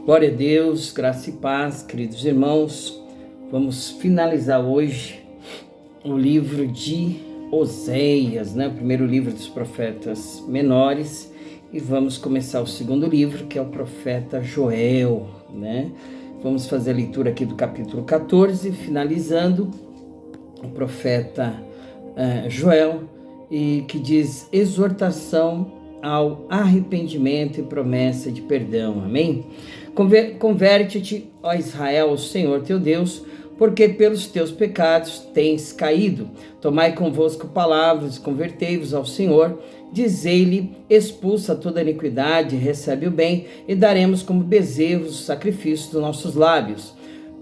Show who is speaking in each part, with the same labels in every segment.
Speaker 1: Glória a Deus, graça e paz, queridos irmãos. Vamos finalizar hoje o livro de Oséias, o primeiro livro dos profetas menores, e vamos começar o segundo livro, que é o profeta Joel, Vamos fazer a leitura aqui do capítulo 14, finalizando o profeta Joel, e que diz exortação ao arrependimento e promessa de perdão, amém? Converte-te, ó Israel, ao Senhor teu Deus, porque pelos teus pecados tens caído. Tomai convosco palavras, convertei-vos ao Senhor, dizei-lhe, expulsa toda iniquidade, recebe o bem, e daremos como bezerros os sacrifícios dos nossos lábios.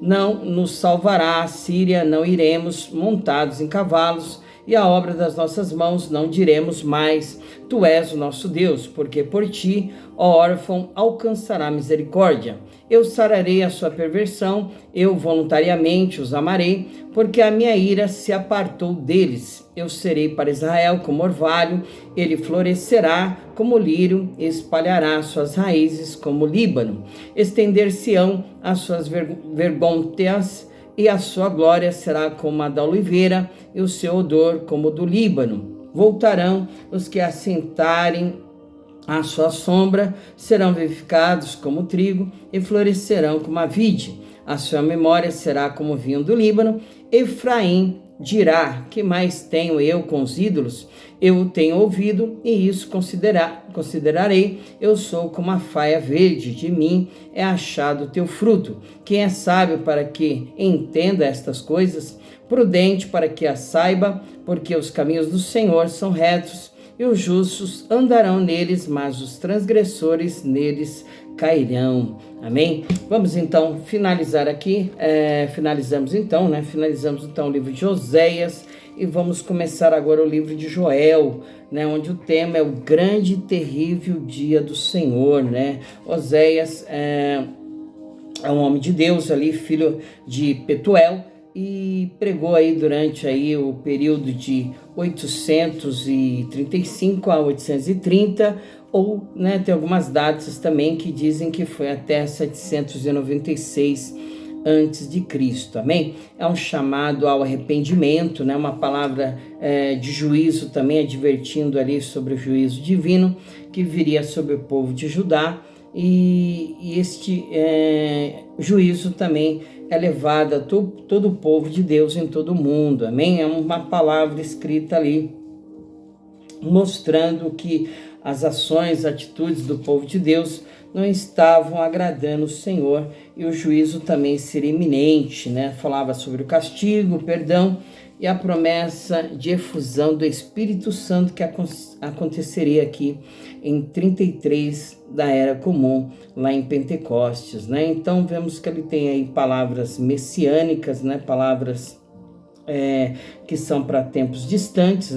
Speaker 1: Não nos salvará a Síria, não iremos montados em cavalos, e a obra das nossas mãos não diremos mais, tu és o nosso Deus, porque por ti, ó órfão, alcançará misericórdia. Eu sararei a sua perversão, eu voluntariamente os amarei, porque a minha ira se apartou deles. Eu serei para Israel como orvalho, ele florescerá como lírio, espalhará suas raízes como Líbano. Estender-se-ão as suas vergônteas, e a sua glória será como a da oliveira, e o seu odor como o do Líbano. Voltarão os que assentarem à sua sombra, serão vivificados como trigo, e florescerão como a vide. A sua memória será como o vinho do Líbano. Efraim dirá, que mais tenho eu com os ídolos? Eu o tenho ouvido, e isso considerarei. Eu sou como a faia verde, de mim é achado o teu fruto. Quem é sábio para que entenda estas coisas? Prudente para que as saiba, porque os caminhos do Senhor são retos, e os justos andarão neles, mas os transgressores neles cairão. Amém? Vamos então finalizar aqui, finalizamos então o livro de Oséias, e vamos começar agora o livro de Joel, onde o tema é o grande e terrível dia do Senhor, Oséias é um homem de Deus ali, filho de Petuel, e pregou aí durante aí o período de 835 a 830, ou tem algumas datas também que dizem que foi até 796 antes de Cristo, amém? É um chamado ao arrependimento, uma palavra de juízo também, advertindo ali sobre o juízo divino que viria sobre o povo de Judá, e este juízo também é levado a todo o povo de Deus em todo o mundo, amém? É uma palavra escrita ali, mostrando que as ações, atitudes do povo de Deus não estavam agradando o Senhor, e o juízo também seria iminente, Falava sobre o castigo, o perdão e a promessa de efusão do Espírito Santo que aconteceria aqui em 33 da Era Comum, lá em Pentecostes, Então vemos que ele tem aí palavras messiânicas, palavras que são para tempos distantes,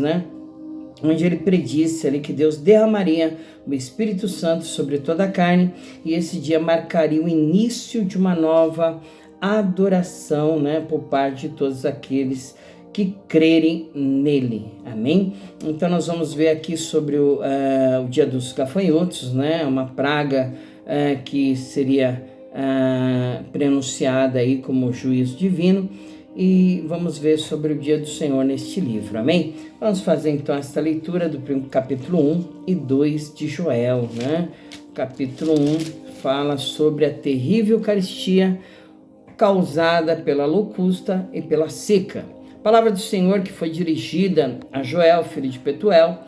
Speaker 1: onde ele predisse ali que Deus derramaria o Espírito Santo sobre toda a carne, e esse dia marcaria o início de uma nova adoração, por parte de todos aqueles que crerem nele, amém? Então nós vamos ver aqui sobre o dia dos gafanhotos, uma praga que seria pronunciada aí como juízo divino, e vamos ver sobre o dia do Senhor neste livro, amém? Vamos fazer então esta leitura do capítulo 1 e 2 de Joel, Capítulo 1 fala sobre a terrível carestia causada pela locusta e pela seca. Palavra do Senhor que foi dirigida a Joel, filho de Petuel.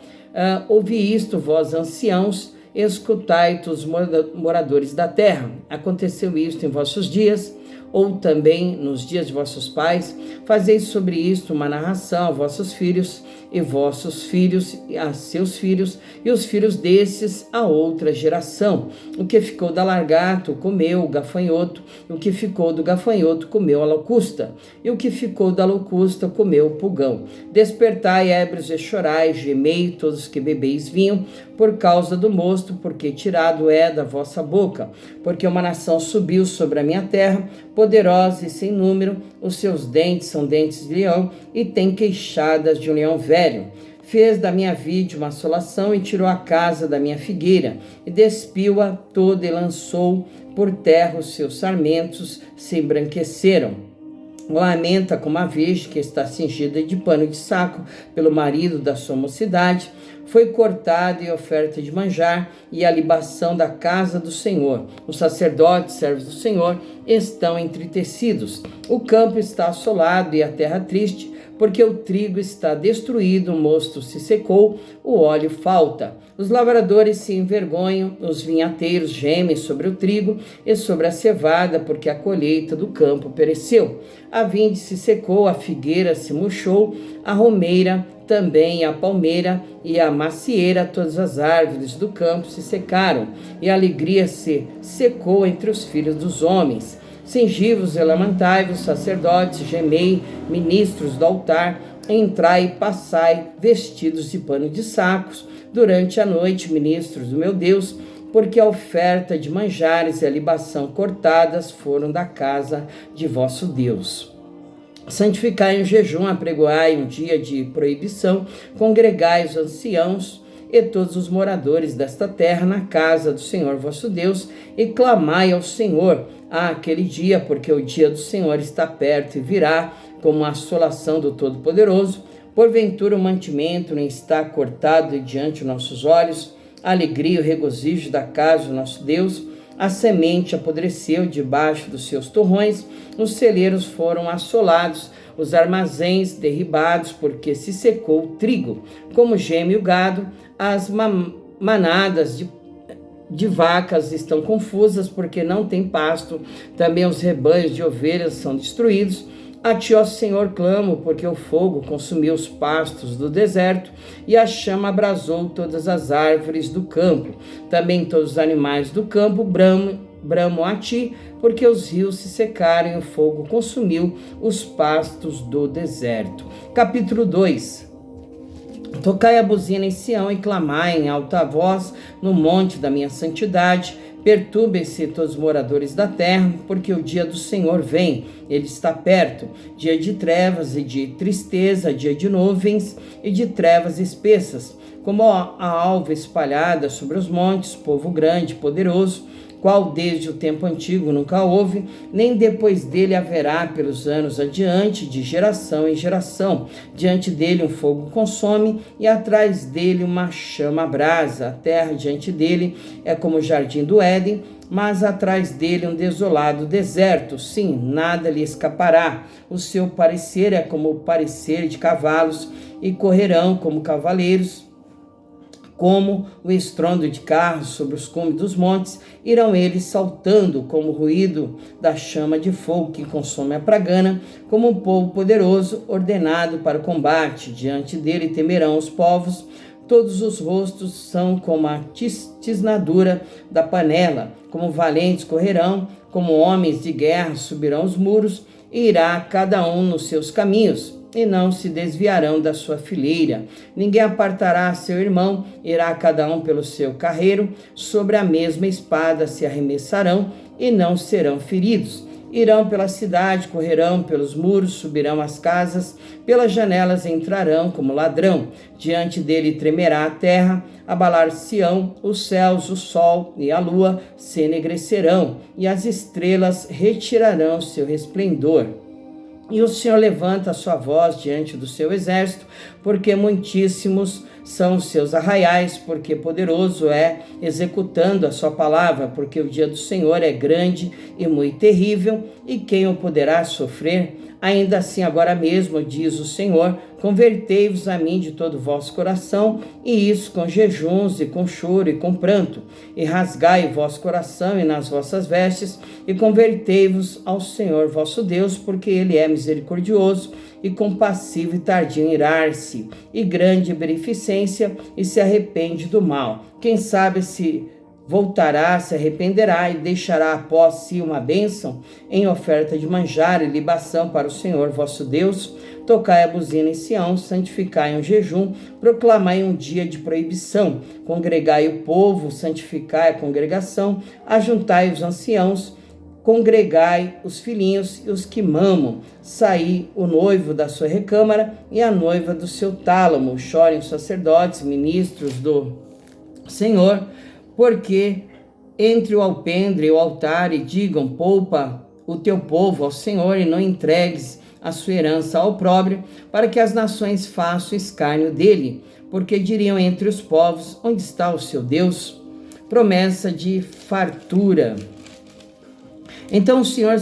Speaker 1: Ouvi isto, vós anciãos, escutai-te os moradores da terra. Aconteceu isto em vossos dias, ou também nos dias de vossos pais. Fazeis sobre isto uma narração a vossos filhos, e vossos filhos a seus filhos, e os filhos desses a outra geração. O que ficou da largato comeu o gafanhoto, o que ficou do gafanhoto comeu a locusta, e o que ficou da locusta comeu o pulgão. Despertai, ébrios, e chorai, gemei, todos que bebeis vinho, por causa do mosto, porque tirado é da vossa boca. Porque uma nação subiu sobre a minha terra, poderosa e sem número, os seus dentes são dentes de leão, e tem queixadas de um leão velho. Fez da minha vide uma assolação, e tirou a casa da minha figueira, e despiu-a toda, e lançou por terra os seus sarmentos se embranqueceram. Lamenta como a virgem que está cingida de pano de saco pelo marido da sua mocidade. Foi cortado e oferta de manjar e a libação da casa do Senhor. Os sacerdotes, servos do Senhor, estão entritecidos. O campo está assolado e a terra triste, porque o trigo está destruído, o mosto se secou, o óleo falta. Os lavradores se envergonham, os vinhateiros gemem sobre o trigo e sobre a cevada, porque a colheita do campo pereceu. A vinde se secou, a figueira se murchou, a romeira também, a palmeira e a macieira, todas as árvores do campo se secaram, e a alegria se secou entre os filhos dos homens. Cingivos e lamentai-vos, sacerdotes, gemei, ministros do altar, entrai e passai, vestidos de pano de sacos, durante a noite, ministros do meu Deus, porque a oferta de manjares e a libação cortadas foram da casa de vosso Deus. Santificai um jejum, apregoai um dia de proibição, congregai os anciãos e todos os moradores desta terra na casa do Senhor vosso Deus, e clamai ao Senhor aquele dia, porque o dia do Senhor está perto e virá como a assolação do Todo-Poderoso. Porventura o mantimento nem está cortado diante de nossos olhos, a alegria e o regozijo da casa do nosso Deus. A semente apodreceu debaixo dos seus torrões, os celeiros foram assolados, os armazéns derribados, porque se secou o trigo. Como geme o gado, as manadas de vacas estão confusas, porque não tem pasto, também os rebanhos de ovelhas são destruídos. A ti, ó Senhor, clamo, porque o fogo consumiu os pastos do deserto e a chama abrasou todas as árvores do campo. Também todos os animais do campo bramam a ti, porque os rios se secaram e o fogo consumiu os pastos do deserto. Capítulo 2. Tocai a buzina em Sião e clamai em alta voz no monte da minha santidade. Perturbem-se todos os moradores da terra, porque o dia do Senhor vem, ele está perto, dia de trevas e de tristeza, dia de nuvens e de trevas espessas, como a alva espalhada sobre os montes, povo grande e poderoso, qual desde o tempo antigo nunca houve, nem depois dele haverá pelos anos adiante, de geração em geração. Diante dele um fogo consome, e atrás dele uma chama abrasa. A terra diante dele é como o jardim do Éden, mas atrás dele um desolado deserto. Sim, nada lhe escapará. O seu parecer é como o parecer de cavalos, e correrão como cavaleiros. Como o estrondo de carros sobre os cumes dos montes, irão eles saltando, como o ruído da chama de fogo que consome a pragana, como um povo poderoso ordenado para o combate. Diante dele temerão os povos, todos os rostos são como a tisnadura da panela, como valentes correrão, como homens de guerra subirão os muros, e irá cada um nos seus caminhos, e não se desviarão da sua fileira. Ninguém apartará seu irmão, irá cada um pelo seu carreiro, sobre a mesma espada se arremessarão, e não serão feridos. Irão pela cidade, correrão pelos muros, subirão as casas, pelas janelas entrarão como ladrão. Diante dele tremerá a terra, abalar-se-ão os céus, o sol e a lua se enegrecerão, e as estrelas retirarão seu resplendor. E o Senhor levanta a sua voz diante do seu exército, porque muitíssimos são os seus arraiais, porque poderoso é executando a sua palavra, porque o dia do Senhor é grande e muito terrível, e quem o poderá sofrer? Ainda assim, agora mesmo, diz o Senhor, convertei-vos a mim de todo o vosso coração, e isso com jejuns e com choro e com pranto, e rasgai o vosso coração e nas vossas vestes, e convertei-vos ao Senhor vosso Deus, porque ele é misericordioso e compassivo e tardio em irar-se, e grande em beneficência, e se arrepende do mal. Quem sabe se voltará, se arrependerá e deixará após si uma bênção em oferta de manjar e libação para o Senhor vosso Deus. Tocai a buzina em Sião, santificai um jejum, proclamai um dia de proibição, congregai o povo, santificai a congregação, ajuntai os anciãos, congregai os filhinhos e os que mamam, saí o noivo da sua recâmara e a noiva do seu tálamo, chorem os sacerdotes, ministros do Senhor, porque entre o alpendre e o altar e digam: poupa o teu povo ao Senhor e não entregues a sua herança ao opróbrio, para que as nações façam escárnio dele, porque diriam entre os povos: onde está o seu Deus? Promessa de fartura. Então o Senhor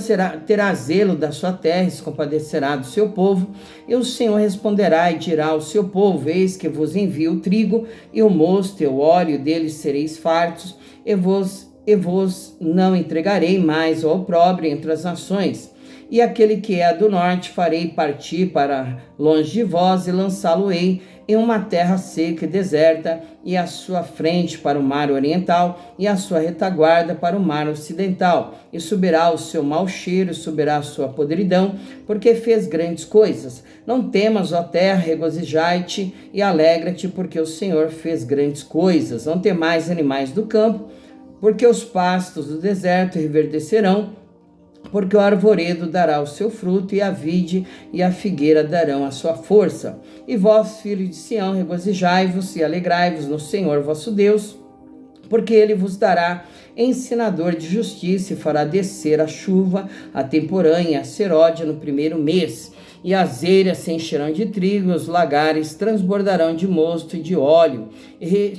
Speaker 1: terá zelo da sua terra e se compadecerá do seu povo, e o Senhor responderá e dirá ao seu povo: eis que vos envio o trigo e o mosto e o óleo, deles sereis fartos, e vos não entregarei mais ao opróbrio entre as nações. E aquele que é do norte farei partir para longe de vós e lançá-lo-ei em uma terra seca e deserta, e a sua frente para o mar oriental, e a sua retaguarda para o mar ocidental. E subirá o seu mau cheiro, subirá a sua podridão, porque fez grandes coisas. Não temas, ó terra, regozijai-te e alegra-te, porque o Senhor fez grandes coisas. Não temais, animais do campo, porque os pastos do deserto reverdecerão, porque o arvoredo dará o seu fruto, e a vide e a figueira darão a sua força. E vós, filhos de Sião, regozijai-vos e alegrai-vos no Senhor vosso Deus, porque ele vos dará ensinador de justiça e fará descer a chuva, a temporã e a seródia no primeiro mês. E as eiras se encherão de trigo, os lagares transbordarão de mosto e de óleo, e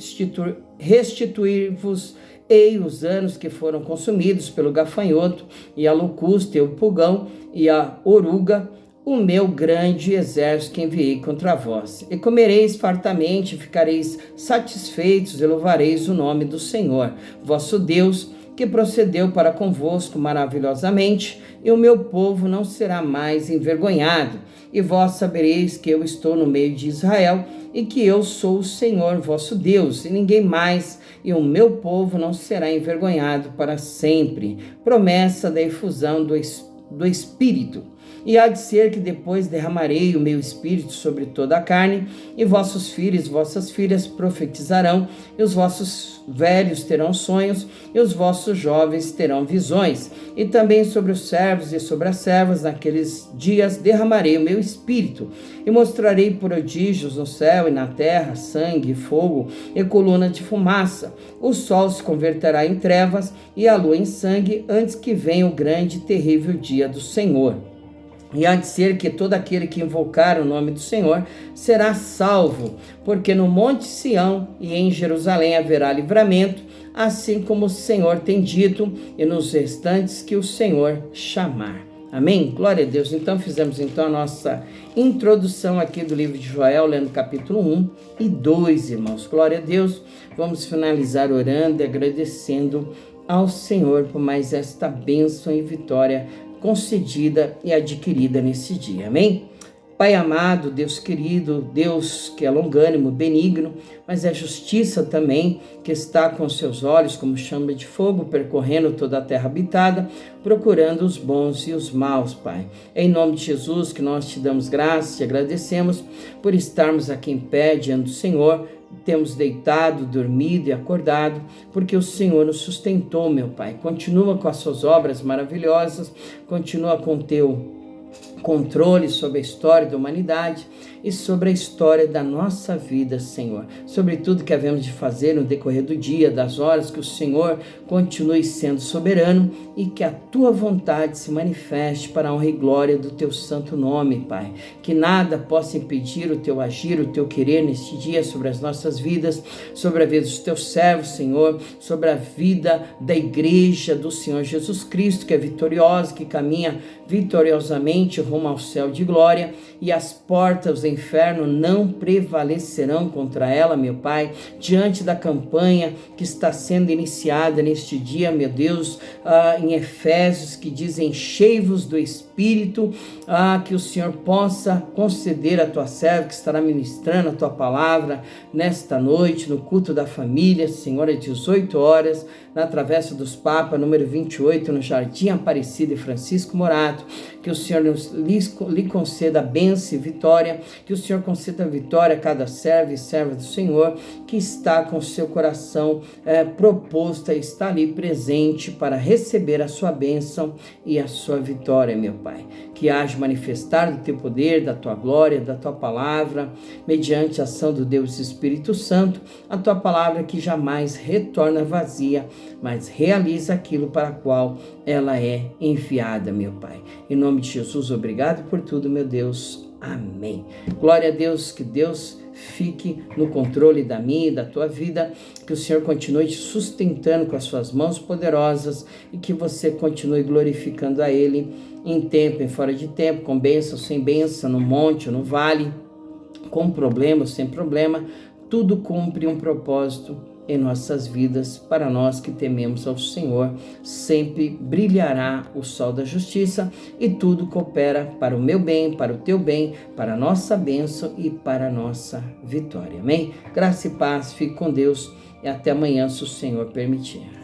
Speaker 1: restituir-vos ei os anos que foram consumidos pelo gafanhoto, e a locusta, e o pulgão, e a oruga, o meu grande exército que enviei contra vós. E comereis fartamente, ficareis satisfeitos, e louvareis o nome do Senhor, vosso Deus, que procedeu para convosco maravilhosamente, e o meu povo não será mais envergonhado. E vós sabereis que eu estou no meio de Israel, e que eu sou o Senhor vosso Deus, e ninguém mais, e o meu povo não será envergonhado para sempre. Promessa da efusão do Espírito. E há de ser que depois derramarei o meu Espírito sobre toda a carne, e vossos filhos e vossas filhas profetizarão, e os vossos velhos terão sonhos, e os vossos jovens terão visões. E também sobre os servos e sobre as servas naqueles dias derramarei o meu Espírito, e mostrarei prodígios no céu e na terra, sangue, fogo e coluna de fumaça. O sol se converterá em trevas e a lua em sangue, antes que venha o grande e terrível dia do Senhor. E há de ser que todo aquele que invocar o nome do Senhor será salvo, porque no monte Sião e em Jerusalém haverá livramento, assim como o Senhor tem dito, e nos restantes que o Senhor chamar. Amém? Glória a Deus. Então fizemos a nossa introdução aqui do livro de Joel, lendo capítulo 1 e 2, irmãos. Glória a Deus. Vamos finalizar orando e agradecendo ao Senhor por mais esta bênção e vitória concedida e adquirida nesse dia, amém? Pai amado, Deus querido, Deus que é longânimo, benigno, mas é justiça também, que está com seus olhos como chama de fogo, percorrendo toda a terra habitada, procurando os bons e os maus, Pai. É em nome de Jesus que nós te damos graça e agradecemos por estarmos aqui em pé diante do Senhor. Temos deitado, dormido e acordado, porque o Senhor nos sustentou, meu Pai. Continua com as suas obras maravilhosas, continua com o teu controle sobre a história da humanidade e sobre a história da nossa vida, Senhor. Sobre tudo que havemos de fazer no decorrer do dia, das horas, que o Senhor continue sendo soberano e que a tua vontade se manifeste para a honra e glória do teu santo nome, Pai. Que nada possa impedir o teu agir, o teu querer neste dia sobre as nossas vidas, sobre a vida dos teus servos, Senhor, sobre a vida da igreja do Senhor Jesus Cristo, que é vitoriosa, que caminha vitoriosamente rumo ao céu de glória, e as portas do inferno não prevalecerão contra ela, meu Pai, diante da campanha que está sendo iniciada neste dia, meu Deus, em Efésios, que diz: enchei-vos do Espírito, que o Senhor possa conceder a tua serva que estará ministrando a tua palavra nesta noite, no culto da família, Senhor, às 18 horas, na Travessa dos Papas, número 28, no Jardim Aparecida e Francisco Morato, que o Senhor nos lhe conceda bênção e vitória, que o Senhor conceda vitória a cada servo e serva do Senhor que está com seu coração proposto a estar ali presente para receber a sua bênção e a sua vitória, meu Pai. Que haja manifestar do teu poder, da tua glória, da tua palavra, mediante a ação do Deus Espírito Santo, a tua palavra que jamais retorna vazia, mas realiza aquilo para o qual ela é enviada, meu Pai. Em nome de Jesus, obrigado por tudo, meu Deus. Amém. Glória a Deus, que Deus fique no controle da minha e da tua vida, que o Senhor continue te sustentando com as suas mãos poderosas e que você continue glorificando a Ele em tempo, em fora de tempo, com bênção, sem bênção, no monte ou no vale, com problema ou sem problema, tudo cumpre um propósito em nossas vidas. Para nós que tememos ao Senhor, sempre brilhará o sol da justiça e tudo coopera para o meu bem, para o teu bem, para a nossa bênção e para a nossa vitória. Amém? Graça e paz, fique com Deus e até amanhã, se o Senhor permitir.